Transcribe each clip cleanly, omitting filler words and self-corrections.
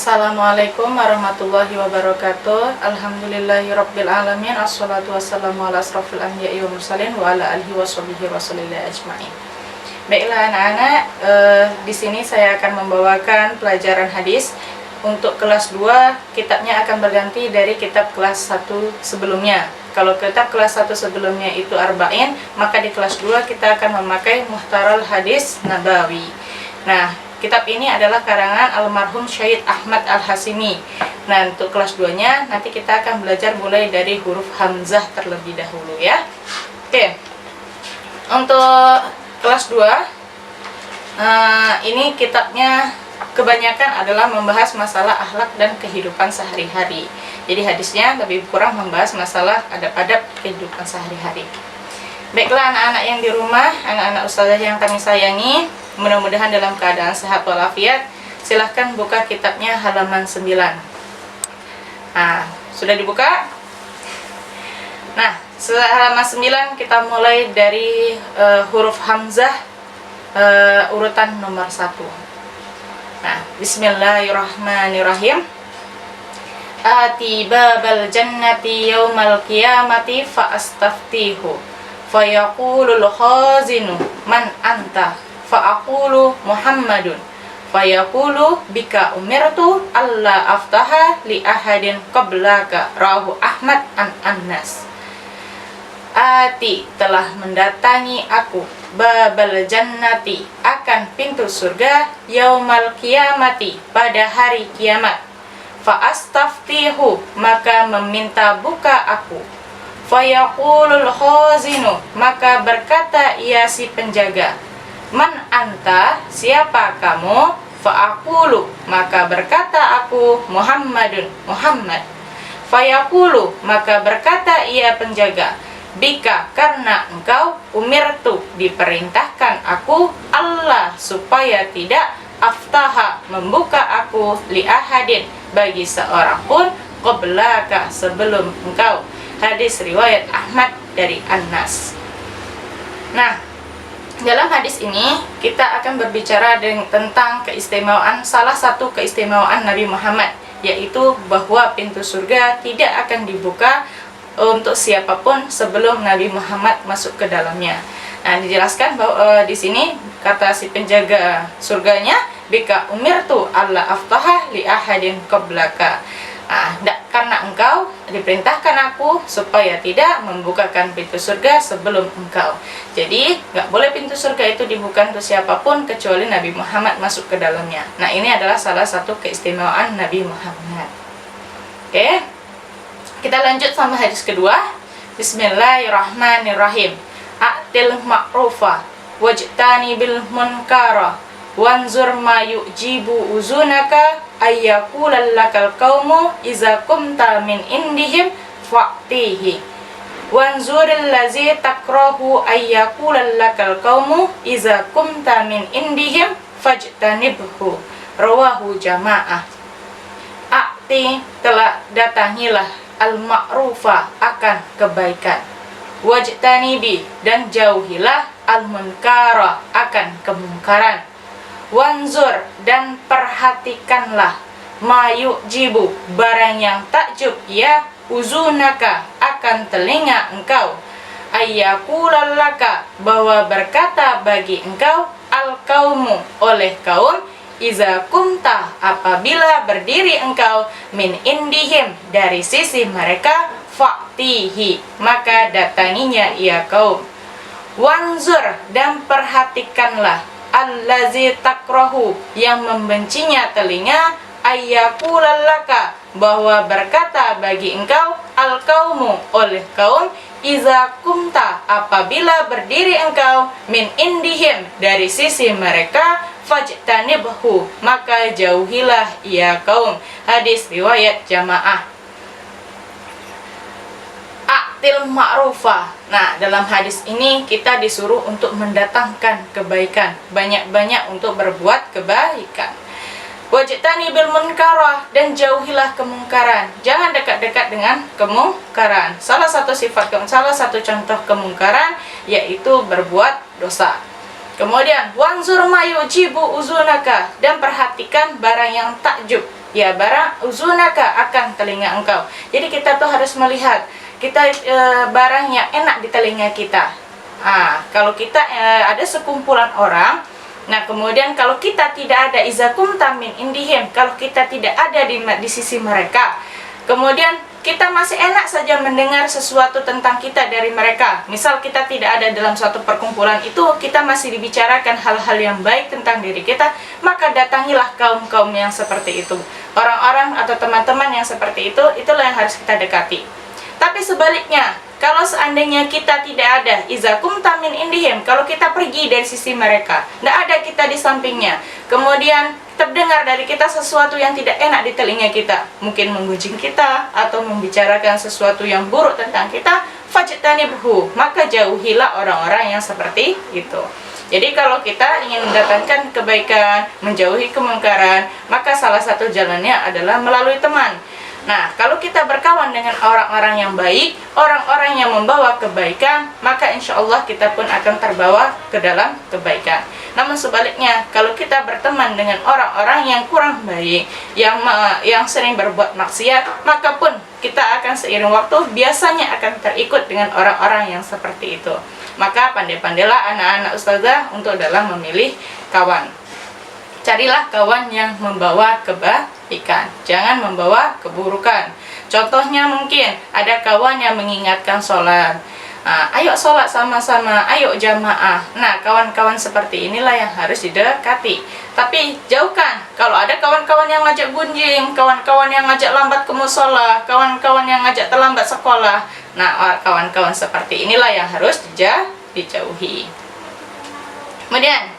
Assalamualaikum warahmatullahi wabarakatuh. Alhamdulillahirabbil alamin. Assalatu wassalamu ala asrofil anbiya'i wa mursalin wa ala alihi washabihi wasallam ajmain. Baiklah anak-anak, di sini saya akan membawakan pelajaran hadis. Untuk kelas 2, kitabnya akan berganti dari kitab kelas 1 sebelumnya. Kalau kitab kelas 1 sebelumnya itu arba'in, maka di kelas 2 kita akan memakai Muhtaral Hadis Nabawi. Nah, kitab ini adalah karangan almarhum Syed Ahmad Al-Hasimi. Nah, untuk kelas 2-nya nanti kita akan belajar mulai dari huruf hamzah terlebih dahulu ya. Oke. Untuk kelas 2, ini kitabnya kebanyakan adalah membahas masalah akhlak dan kehidupan sehari-hari. Jadi hadisnya lebih kurang membahas masalah adab-adab kehidupan sehari-hari. Baiklah anak-anak yang di rumah, anak-anak ustazah yang kami sayangi, mudah-mudahan dalam keadaan sehat walafiat. Silahkan buka kitabnya halaman 9. Nah, sudah dibuka? Nah, halaman 9 kita mulai dari huruf hamzah urutan nomor 1. Nah, bismillahirrahmanirrahim. Ati babal jannati yaumal qiyamati fa astaftihu fayaqulul khazinu man anta fa'aqulu Muhammadun fayaqulu bika umirtu alla aftaha li ahadin qablaka rahu Ahmad an Annas. Ati telah mendatangi aku babal jannati akan pintu surga yaumal qiyamati pada hari kiamat fa astaftihu maka meminta buka aku fayaqulul khazinu maka berkata ia si penjaga man anta siapa kamu fa'aqulu maka berkata aku Muhammadun Muhammad fayaqulu maka berkata ia penjaga bika karena engkau umirtu diperintahkan aku Allah supaya tidak aftaha membuka aku li ahadin bagi seorang pun qablaka sebelum engkau. Hadis riwayat Ahmad dari Anas. Nah, dalam hadis ini kita akan berbicara tentang keistimewaan, salah satu keistimewaan Nabi Muhammad, yaitu bahwa pintu surga tidak akan dibuka untuk siapapun sebelum Nabi Muhammad masuk ke dalamnya. Nah, dijelaskan bahwa di sini kata si penjaga surganya bika umirtu alla aftaha li ahadin qablaka. Karena engkau diperintahkan aku supaya tidak membukakan pintu surga sebelum engkau. Jadi nggak boleh pintu surga itu dibuka untuk siapapun kecuali Nabi Muhammad masuk ke dalamnya. Nah, ini adalah salah satu keistimewaan Nabi Muhammad. Oke, kita lanjut sama hadis kedua. Bismillahirrahmanirrahim. A'til ma'rufa wajtani bil munkara wanzur ma yujibu uzunaka ayyaqulal lakal qaumu iza kumta min indihim fa'tihi wanzuril ladzi takrahu ayyaqulal lakal qaumu iza kumta min indihim fajtanibhu rawahu jamaah. A'ti telah datangilah al-ma'rufa akan kebaikan, wajtanibi dan jauhilah al-munkara akan kemungkaran, wanzur dan perhatikanlah ma yujibu barang yang takjub ya uzunaka akan telinga engkau ayyaqulallaka bahwa berkata bagi engkau al-qaumu oleh kaum iza kumta apabila berdiri engkau min indihim dari sisi mereka fa'tihi maka datanginya ia kaum, wanzur dan perhatikanlah allazi takrahu yang membencinya telinga ayyaqulallaka bahwa berkata bagi engkau al-qaumu oleh kaum iza kumta apabila berdiri engkau min indihim dari sisi mereka fajtanibhu maka jauhilah ia kaum. Hadis riwayat jamaah. A'til ma'rufa. Nah, dalam hadis ini kita disuruh untuk mendatangkan kebaikan, banyak-banyak untuk berbuat kebaikan. Wajtani bil munkarah dan jauhilah kemungkaran. Jangan dekat-dekat dengan kemungkaran. Salah satu contoh kemungkaran yaitu berbuat dosa. Kemudian wanzur ma yujibu uzunaka dan perhatikan barang yang takjub ya barang uzunaka akan telinga engkau. Jadi kita tuh harus melihat kita barang yang enak di telinga kita. Kalau kita ada sekumpulan orang, nah kemudian kalau kita tidak ada izakum tamin indihim, kalau kita tidak ada di sisi mereka, kemudian kita masih enak saja mendengar sesuatu tentang kita dari mereka. Misal kita tidak ada dalam suatu perkumpulan itu, kita masih dibicarakan hal-hal yang baik tentang diri kita, maka datangilah kaum-kaum yang seperti itu. Orang-orang atau teman-teman yang seperti itu, itulah yang harus kita dekati. Tapi sebaliknya, kalau seandainya kita tidak ada izakum tamin indihim, kalau kita pergi dari sisi mereka, tidak ada kita di sampingnya, kemudian terdengar dari kita sesuatu yang tidak enak di telinga kita, mungkin menggunjing kita atau membicarakan sesuatu yang buruk tentang kita, fajtanibhu, maka jauhilah orang-orang yang seperti itu. Jadi kalau kita ingin mendatangkan kebaikan, menjauhi kemungkaran, maka salah satu jalannya adalah melalui teman. Nah, kalau kita berkawan dengan orang-orang yang baik, orang-orang yang membawa kebaikan, maka insya Allah kita pun akan terbawa ke dalam kebaikan. Namun sebaliknya, kalau kita berteman dengan orang-orang yang kurang baik, yang sering berbuat maksiat, maka pun kita akan seiring waktu biasanya akan terikut dengan orang-orang yang seperti itu. Maka pandai-pandailah anak-anak ustazah untuk dalam memilih kawan. Carilah kawan yang membawa kebaikan, jangan membawa keburukan. Contohnya mungkin ada kawan yang mengingatkan sholat, ayo sholat sama-sama, ayo jamaah. Nah, kawan-kawan seperti inilah yang harus didekati. Tapi jauhkan, kalau ada kawan-kawan yang ngajak gunjing, kawan-kawan yang ngajak lambat ke musola, kawan-kawan yang ngajak terlambat sekolah, nah kawan-kawan seperti inilah yang harus dijauhi. Kemudian,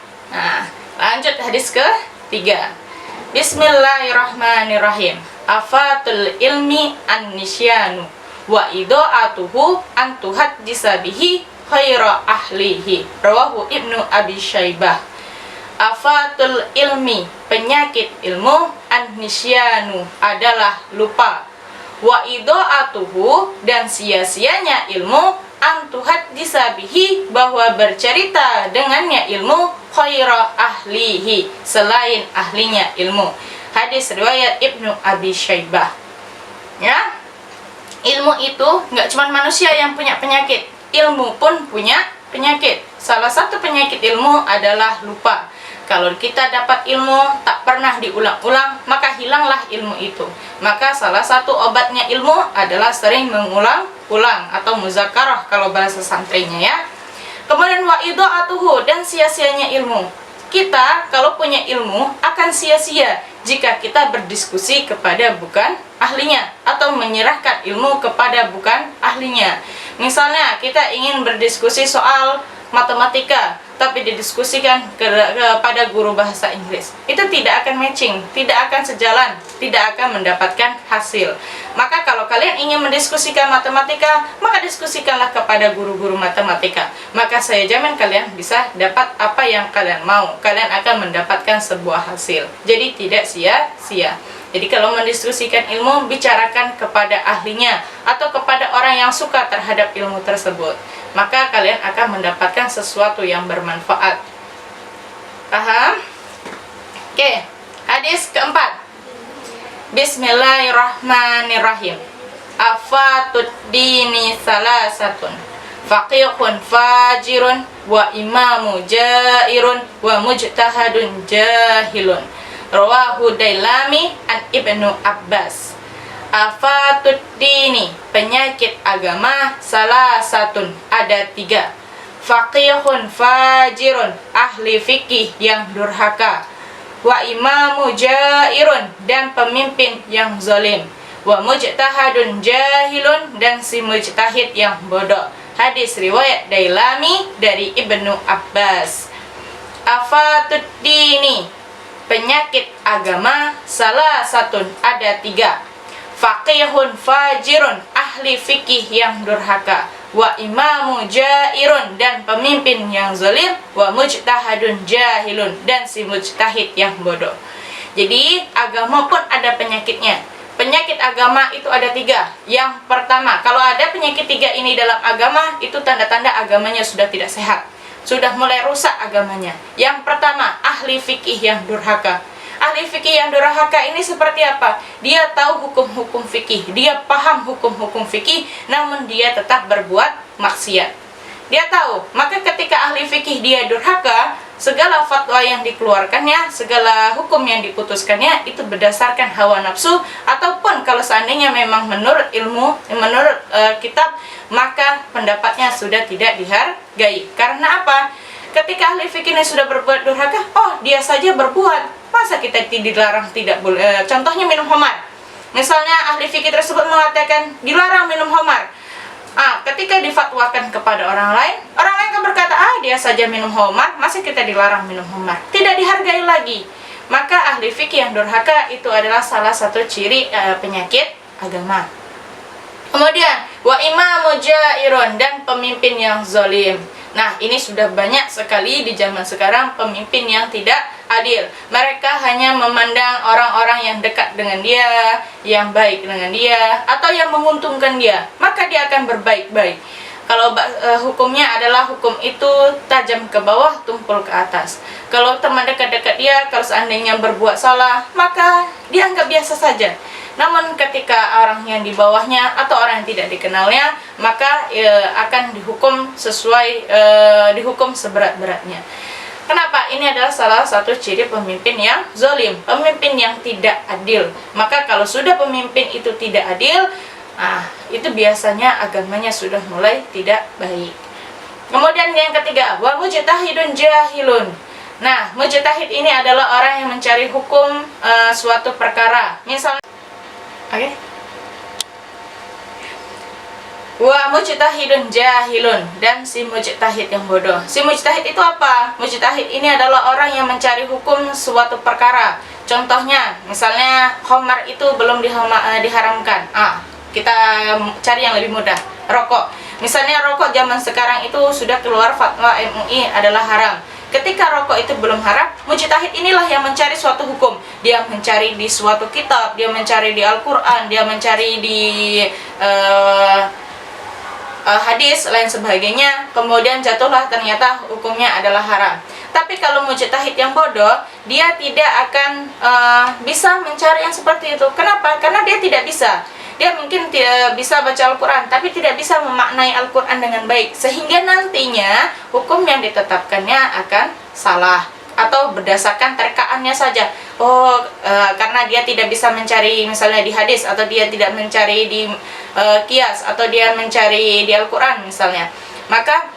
lanjut hadis ke-3. Bismillahirrahmanirrahim. Afatul ilmi an-nisyanu wa ido'atuhu an tuhaddisa bihi khaira ahlihi. Rawahu Ibnu Abi Syaibah. Afatul ilmi, penyakit ilmu, an-nisyanu adalah lupa. Wa ido'atuhu, dan sia-sianya ilmu, antuhat disabihi, bahwa bercerita dengannya ilmu, khaira ahlihi, selain ahlinya ilmu. Hadis riwayat Ibnu Abi Syaibah. Ya, ilmu itu nggak cuma manusia yang punya penyakit, ilmu pun punya penyakit. Salah satu penyakit ilmu adalah lupa. Kalau kita dapat ilmu tak pernah diulang-ulang, maka hilanglah ilmu itu. Maka salah satu obatnya ilmu adalah sering mengulang-ulang atau muzakarah kalau bahasa santrinya ya. Kemudian wa ido'atuhu, dan sia-sianya ilmu. Kita kalau punya ilmu akan sia-sia jika kita berdiskusi kepada bukan ahlinya atau menyerahkan ilmu kepada bukan ahlinya. Misalnya kita ingin berdiskusi soal matematika, tapi didiskusikan kepada guru bahasa Inggris, itu tidak akan matching, tidak akan sejalan, tidak akan mendapatkan hasil. Maka kalau kalian ingin mendiskusikan matematika, maka diskusikanlah kepada guru-guru matematika. Maka saya jamin kalian bisa dapat apa yang kalian mau. Kalian akan mendapatkan sebuah hasil. Jadi tidak sia-sia. Jadi kalau mendiskusikan ilmu, bicarakan kepada ahlinya atau kepada orang yang suka terhadap ilmu tersebut. Maka kalian akan mendapatkan sesuatu yang bermanfaat. Paham? Oke, hadis keempat. Bismillahirrahmanirrahim. Afatud dini salasatun, faqihun fajirun, wa imamu jairun, wa mujtahadun jahilun. Rawahu Dailami an Ibnu Abbas. Afatud dini, penyakit agama, salah satun, ada 3. Faqihun fajirun, ahli fikih yang durhaka. Wa imamu jairun, dan pemimpin yang zalim. Wa mujtahadun jahilun, dan si mujtahid yang bodoh. Hadis riwayat Dailami dari Ibnu Abbas. Afatud dini, penyakit agama, salah satun, ada 3. Faqihun fajirun, ahli fikih yang durhaka. Wa imamu jairun, dan pemimpin yang zalim. Wa mujtahadun jahilun, dan si mujtahid yang bodoh. Jadi agama pun ada penyakitnya. Penyakit agama itu ada 3. Yang pertama, kalau ada penyakit 3 ini dalam agama, itu tanda-tanda agamanya sudah tidak sehat, sudah mulai rusak agamanya. Yang pertama, ahli fikih yang durhaka. Ahli fikih yang durhaka ini seperti apa? Dia tahu hukum-hukum fikih, dia paham hukum-hukum fikih, namun dia tetap berbuat maksiat. Dia tahu, maka ketika ahli fikih dia durhaka, segala fatwa yang dikeluarkannya, segala hukum yang diputuskannya itu berdasarkan hawa nafsu, ataupun kalau seandainya memang menurut ilmu, menurut kitab, maka pendapatnya sudah tidak dihargai. Karena apa? Ketika ahli fikih ini sudah berbuat durhaka, oh dia saja berbuat, masa kita dilarang tidak boleh? Contohnya minum khamar. Misalnya ahli fikih tersebut mengatakan dilarang minum khamar. Ketika difatwakan kepada orang lain kan berkata, dia saja minum khamar, masa kita dilarang minum khamar? Tidak dihargai lagi. Maka ahli fikih yang durhaka itu adalah salah satu ciri penyakit agama. Kemudian wa imamu jairun, dan pemimpin yang zalim. Nah, ini sudah banyak sekali di zaman sekarang pemimpin yang tidak adil. Mereka hanya memandang orang-orang yang dekat dengan dia, yang baik dengan dia, atau yang menguntungkan dia, maka dia akan berbaik-baik. Kalau hukumnya adalah hukum itu tajam ke bawah, tumpul ke atas. Kalau teman dekat-dekat dia, kalau seandainya berbuat salah, maka dia anggap biasa saja. Namun ketika orang yang di bawahnya atau orang yang tidak dikenalnya, maka akan dihukum sesuai dihukum seberat-beratnya. Kenapa? Ini adalah salah satu ciri pemimpin yang zalim, pemimpin yang tidak adil. Maka kalau sudah pemimpin itu tidak adil, itu biasanya agamanya sudah mulai tidak baik. Kemudian yang ketiga, wa mujtahidun jahilun. Nah, mujtahid ini adalah orang yang mencari hukum suatu perkara. Misalnya wa mujtahidun jahilun, dan si mujtahid yang bodoh. Si mujtahid itu apa? Mujtahid ini adalah orang yang mencari hukum suatu perkara. Contohnya, misalnya khamar itu belum diharamkan. Kita cari yang lebih mudah. Rokok. Misalnya rokok zaman sekarang itu sudah keluar fatwa MUI adalah haram. Ketika rokok itu belum haram, mujtahid inilah yang mencari suatu hukum. Dia mencari di suatu kitab, dia mencari di Al-Quran, dia mencari di hadis, lain sebagainya. Kemudian jatuhlah ternyata hukumnya adalah haram. Tapi kalau mujtahid yang bodoh, dia tidak akan bisa mencari yang seperti itu. Kenapa? Karena dia tidak bisa. Dia mungkin tidak bisa baca Al-Quran, tapi tidak bisa memaknai Al-Quran dengan baik, sehingga nantinya hukum yang ditetapkannya akan salah atau berdasarkan terkaannya saja. Karena dia tidak bisa mencari misalnya di hadis, atau dia tidak mencari di qiyas, atau dia mencari di Al-Quran misalnya, maka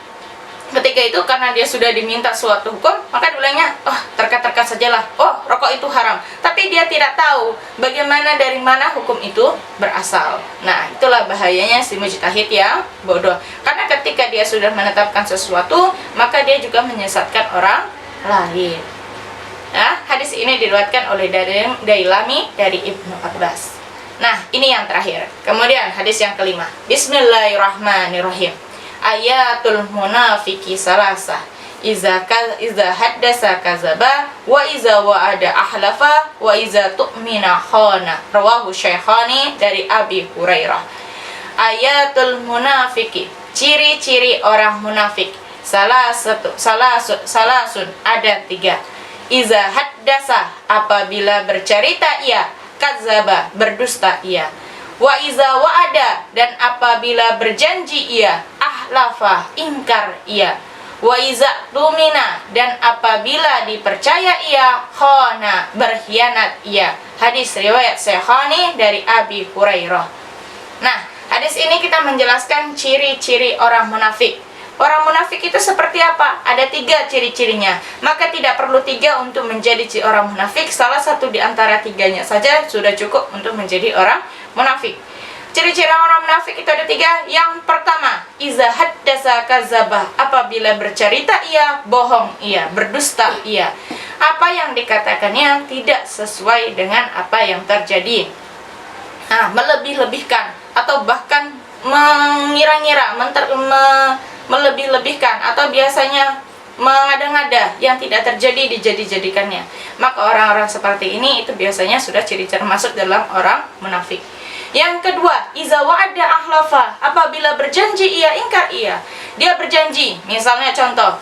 ketika itu karena dia sudah diminta suatu hukum, maka dibilangnya, terka-terka sajalah, rokok itu haram. Tapi dia tidak tahu bagaimana, dari mana hukum itu berasal. Nah, itulah bahayanya si mujtahid yang bodoh. Karena ketika dia sudah menetapkan sesuatu, maka dia juga menyesatkan orang lain. Nah, hadis ini diriwayatkan oleh Dailami dari Ibnu Abbas. Nah, ini yang terakhir. Kemudian hadis yang kelima. Bismillahirrahmanirrahim. Ayatul munafiki salasah. Iza haddasa kazaba, wa iza wa'ada ahlafa, wa iza tu'mina khana. Rawahu Syaikhani dari Abi Hurairah. Ayatul munafiki, ciri-ciri orang munafik. Salasun, ada 3. Iza haddasa, apabila bercerita ia. Kazaba, berdusta ia. Wa iza wa'ada, dan apabila berjanji ia. Ahlafa, ingkar ia. Wa iza tumina, dan apabila dipercaya ia. Khana, berkhianat ia. Hadis riwayat Syekhani dari Abi Hurairah. Nah, hadis ini kita menjelaskan ciri-ciri orang munafik. Orang munafik itu seperti apa? Ada 3 ciri-cirinya. Maka tidak perlu 3 untuk menjadi orang munafik. Salah satu di antara 3-nya saja sudah cukup untuk menjadi orang munafik. Ciri-ciri orang munafik itu ada 3. Yang pertama, iza haddasa kazabah, apabila bercerita ia, bohong ia, berdusta ia. Apa yang dikatakannya tidak sesuai dengan apa yang terjadi. Melebih-lebihkan, atau bahkan mengira-ngira, melebih-lebihkan, atau biasanya mengada-ngada yang tidak terjadi dijadi-jadikannya. Maka orang-orang seperti ini itu biasanya sudah ciri-ciri masuk dalam orang munafik. Yang kedua, iza wa'ada ahlafa, apabila berjanji ia, ingkar ia. Dia berjanji, misalnya contoh,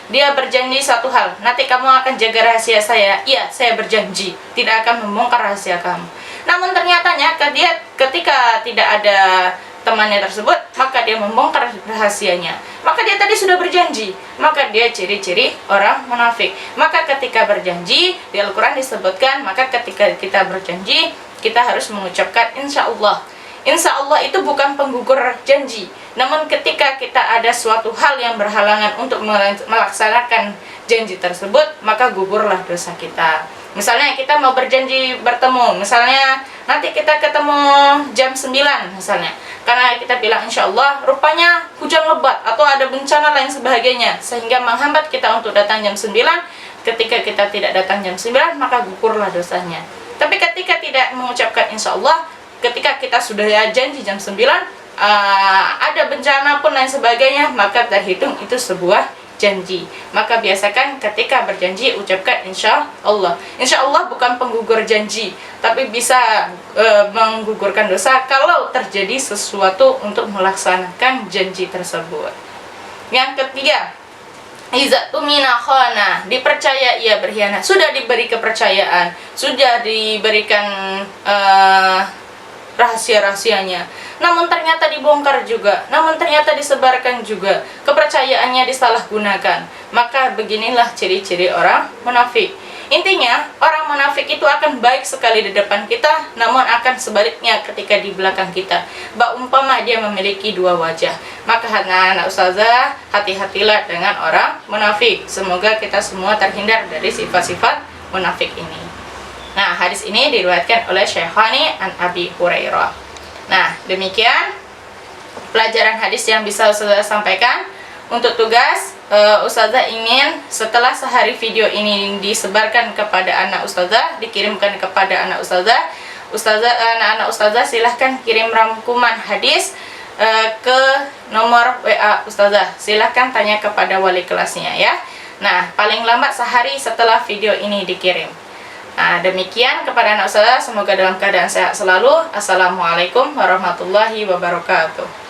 dia berjanji satu hal, nanti kamu akan jaga rahasia saya. Iya, saya berjanji tidak akan membongkar rahasia kamu. Namun ternyatanya dia ketika tidak ada temannya tersebut, maka dia membongkar rahasianya. Maka dia tadi sudah berjanji. Maka dia ciri-ciri orang munafik. Maka ketika berjanji, di Al-Quran disebutkan, maka ketika kita berjanji, kita harus mengucapkan insya Allah. Insya Allah itu bukan penggugur janji. Namun ketika kita ada suatu hal yang berhalangan untuk melaksanakan janji tersebut, maka gugurlah dosa kita. Misalnya kita mau berjanji bertemu, misalnya nanti kita ketemu jam 9 misalnya, karena kita bilang insya Allah, rupanya hujan lebat atau ada bencana lain sebagainya sehingga menghambat kita untuk datang jam 9. Ketika kita tidak datang jam 9, maka gugurlah dosanya. Tapi ketika tidak mengucapkan insya Allah, ketika kita sudah janji jam 9, ada bencana pun lain sebagainya, maka terhitung itu sebuah janji. Maka biasakan ketika berjanji ucapkan insya Allah. Insya Allah bukan penggugur janji, tapi bisa menggugurkan dosa kalau terjadi sesuatu untuk melaksanakan janji tersebut. Yang ketiga, iza tumina khana, dipercaya ia berkhianat. Sudah diberi kepercayaan, sudah diberikan rahasia-rahasianya, namun ternyata dibongkar juga, namun ternyata disebarkan juga, kepercayaannya disalahgunakan. Maka beginilah ciri-ciri orang munafik. Intinya, orang munafik itu akan baik sekali di depan kita, namun akan sebaliknya ketika di belakang kita. Umpama dia memiliki dua wajah. Maka anak-anak ustazah, hati-hatilah dengan orang munafik. Semoga kita semua terhindar dari sifat-sifat munafik ini. Nah, hadis ini diriwayatkan oleh Syekhani an Abi Hurairah. Nah, demikian pelajaran hadis yang bisa Ustazah sampaikan. Untuk tugas, Ustazah ingin setelah sehari video ini disebarkan kepada anak Ustazah, dikirimkan kepada anak Ustazah, anak-anak Ustazah silahkan kirim rangkuman hadis ke nomor WA Ustazah. Silahkan tanya kepada wali kelasnya ya. Nah, paling lambat sehari setelah video ini dikirim. Nah, demikian kepada anak Ustazah, semoga dalam keadaan sehat selalu. Assalamualaikum warahmatullahi wabarakatuh.